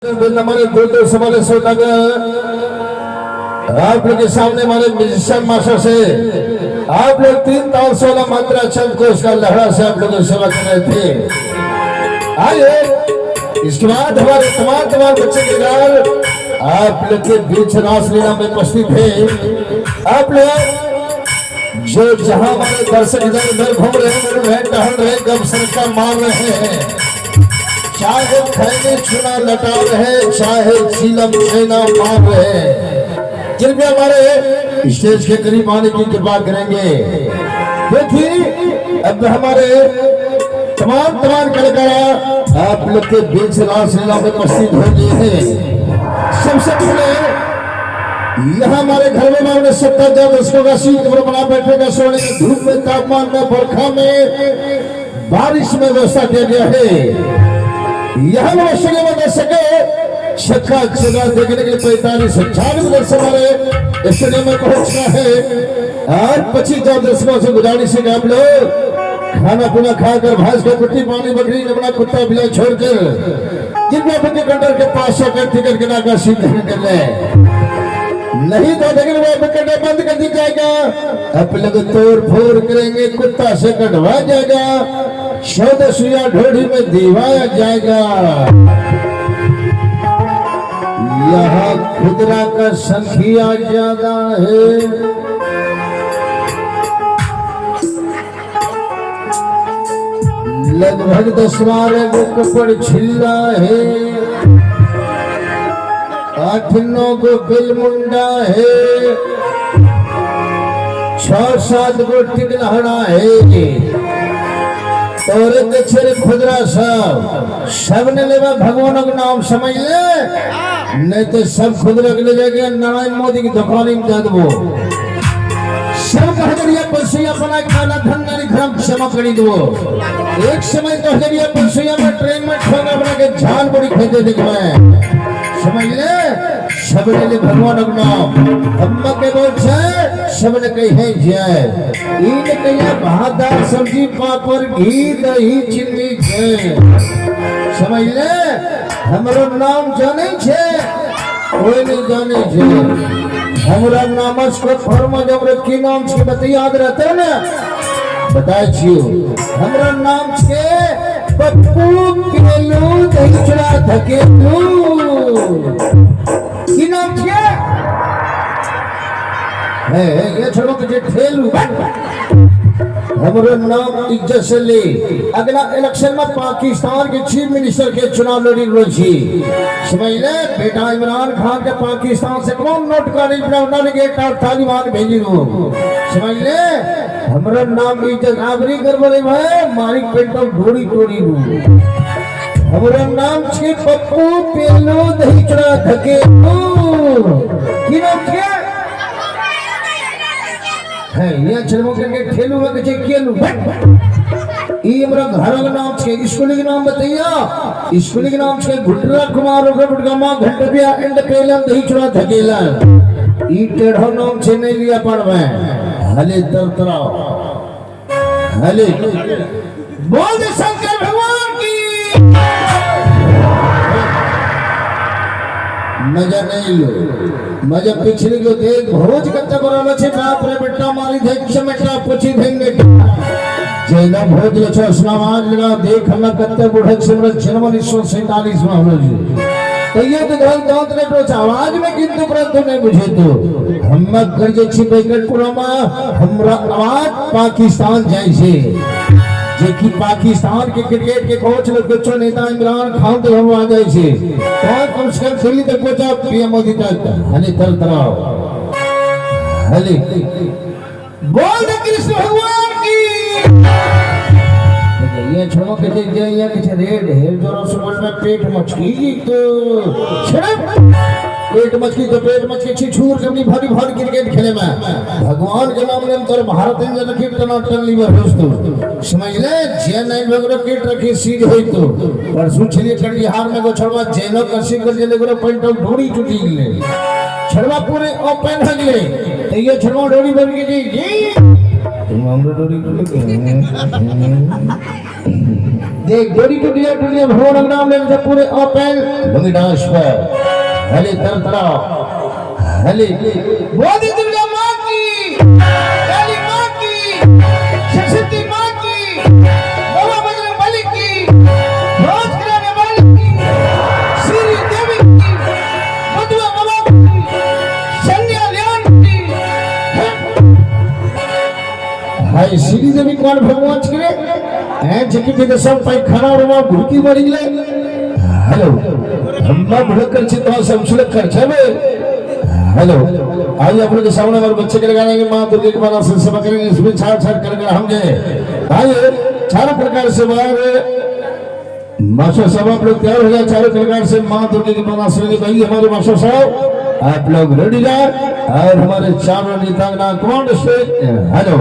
हमारे दो सवाल श्रोतागण आप लोग के सामने हमारे म्यूजिशियन मास्टर से आप लोग 3 ताल 16 मात्रा छंद को उसका लहरा से आप लोग सेवा कर रहे थे। आइए इसके बाद हमारे तमाम बच्चे के घर आप लोग के बीच रासलीला में उपस्थित है। आप लोग जो जहां हमारे दर्शक इधर उधर घूम रहे हैं, टहल रहे, गम सरका मार रहे हैं, चाहे खैनी चुना लटा रहे, चाहे झीलम छेना मार रहे, कृपया हमारे स्टेज के करीब आने की कृपा करेंगे। देखिए अब हमारे तमाम कलाकार आप लोग के बीच रासलीला में उपस्थित हो गए हैं। सबसे पहले यहाँ हमारे घर में मामले 70 दर्शकों का सीट बना बैठेगा, सोने की धूप में, तापमान में, बरखा में, बारिश में व्यवस्था किया गया है। यहाँ दर्शक छक्का जगह देखने के लिए 45-46 दर्शक हमारे स्टेडियम में पहुंचना है। और 25 दर्शकों से गुजारिश है कि आप लोग खाना पीना खाकर भैंस को कुट्टी पानी बकरी अपना कुत्ता बिलाई छोड़कर जिनके अपने कंटर के पास होकर टिकट के नाका सीट कर ले, नहीं तो देखिए कंटर बंद कर दी जाएगा। आप लोग तोड़ फोड़ करेंगे, कुत्ता से कटवा जाएगा, 14 सुइया ढोड़ी में दिवाया जाएगा। यहाँ खुदरा का संख्या ज्यादा है, लगभग 10-12 को कपड़ छिल्ला है, 8-9 को बिलमुंडा है, 6-7 को टिकलहड़ा है और खुदरा सब ने लेवा भगवान का नाम समझ ले, नहीं तो सब खुदरा के ले जाएगा नारायण मोदी की दुकान में दे दो। सब कहजरिया पैसा बना खाना धंधा नहीं खराब क्षमा करी दो। एक समय कहजरिया पैसा में ट्रेन में ठोंगा बना के झाल बड़ी खेते देख मैं समझ ले, सब ने भगवान का नाम अम्मा के बोल से सब ने कहे जाए, इन कहिया भात सब्जी पापड़ घी दही चीनी है, समझ ले हमरो नाम जाने छे कोई नहीं जाने छे, हमरा नाम को फर्म जब की नाम छे बता याद रहते ना बताए छियो, हमरा नाम छे पप्पू केलू दही चूड़ा धकेलू, की नाम छे है ये छोड़ो के ठेलू, हमारे नाम इज्जत से ले। अगला इलेक्शन में पाकिस्तान के चीफ मिनिस्टर के चुनाव लड़ी रोजी समझ ले, बेटा इमरान खान के पाकिस्तान से कौन नोट का तालिबान भेजी रो समझ ले, हमारा नाम इज्जत आगरी कर बोले भाई मारी पेटो ढोड़ी तोड़ी रू, हमारा नाम छे पप्पू पेलू दही चूड़ा धकेलू, की नाम छे है ये चलमो के खेलू में के केलू, ई हमरा घर का नाम छे, स्कूल के नाम बताइया, स्कूल के नाम छे गुटरा कुमार गुटगमा घंटपिया एंड पेलन दही चूड़ा धकेला, ई टेढ़ो नाम छे नहीं लिया पड़ में हले तरतराव हले बोल दे शंकर भगवान की मजा नहीं लो, मजा पिछले को देख भोज कत्ता बराबर छे, बाप रे बेटा मारी देख चमेटा पूछी देंगे जेना भोज लछो समाज लगा देख हम कत्ते बुढ़क सिमरत जन्म 1947 में हो जी, तो ये तो घर दांत ने तो आवाज में किंतु परंतु नहीं बुझे, तो हम कर जे छी बेकटपुरा में हमरा आवाज पाकिस्तान जाय छे, जे कि पाकिस्तान के क्रिकेट के कोच लोग बच्चों नेता इमरान खान तो हम आ जाए छे, कौन कम से कम दिल्ली तक पहुंचा पीएम मोदी तक हले तरतराव हले बोल दे कृष्ण भगवान की ये छोड़ो के जे ये के रेड है जोरो सुबह में पेट मछली तो छड़प पेट मछली तो पेट मछली छिछूर जमनी भारी भारी क्रिकेट खेले में भगवान के नाम लेम तोर भारत में रखी टनाटन लीवर दोस्तों समझ ले जे नहीं भगरो किट रखी सीध होई तो परसों छलिए कटिहार में को छड़वा जेनो कसी कर जेले गरो पॉइंट ऑफ ढोड़ी टूटी ले छड़वा पूरे ओपन हो गए, तो ये छड़वा ढोड़ी बन के जी तुम हमरो ढोड़ी टूट देख डोरी टुटिया टुटिया भगवान नाम लेने से पूरे अपेल लुंगी डांस पर हली तरतरा हली बोधी दुर्गा माँ की काली माँ की सरस्वती माँ की बाबा बजरंगबली की रोज कराने वाली की श्री देवी की मधुआ बाबा की संध्या लियान की हाय श्री देवी कौन भगवान करे हैं जकी के सब पाई खाना और वहां भूखी मरी गए हेलो अम्मा भड़कर चित्ता संशुलक कर चले हेलो आइए आप लोग के सामने हमारे बच्चे के गाने की मां दुर्गा के बारे में सेवा करेंगे इसमें चार चार कर हम जाए आइए चारों प्रकार से बाहर मास्टर साहब आप लोग तैयार हो गए चारों प्रकार से मां दुर्गा की बात सुनेंगे भाई हमारे मास्टर साहब आप लोग रेडी जाए और हमारे चारों नेता ना कमांड से हेलो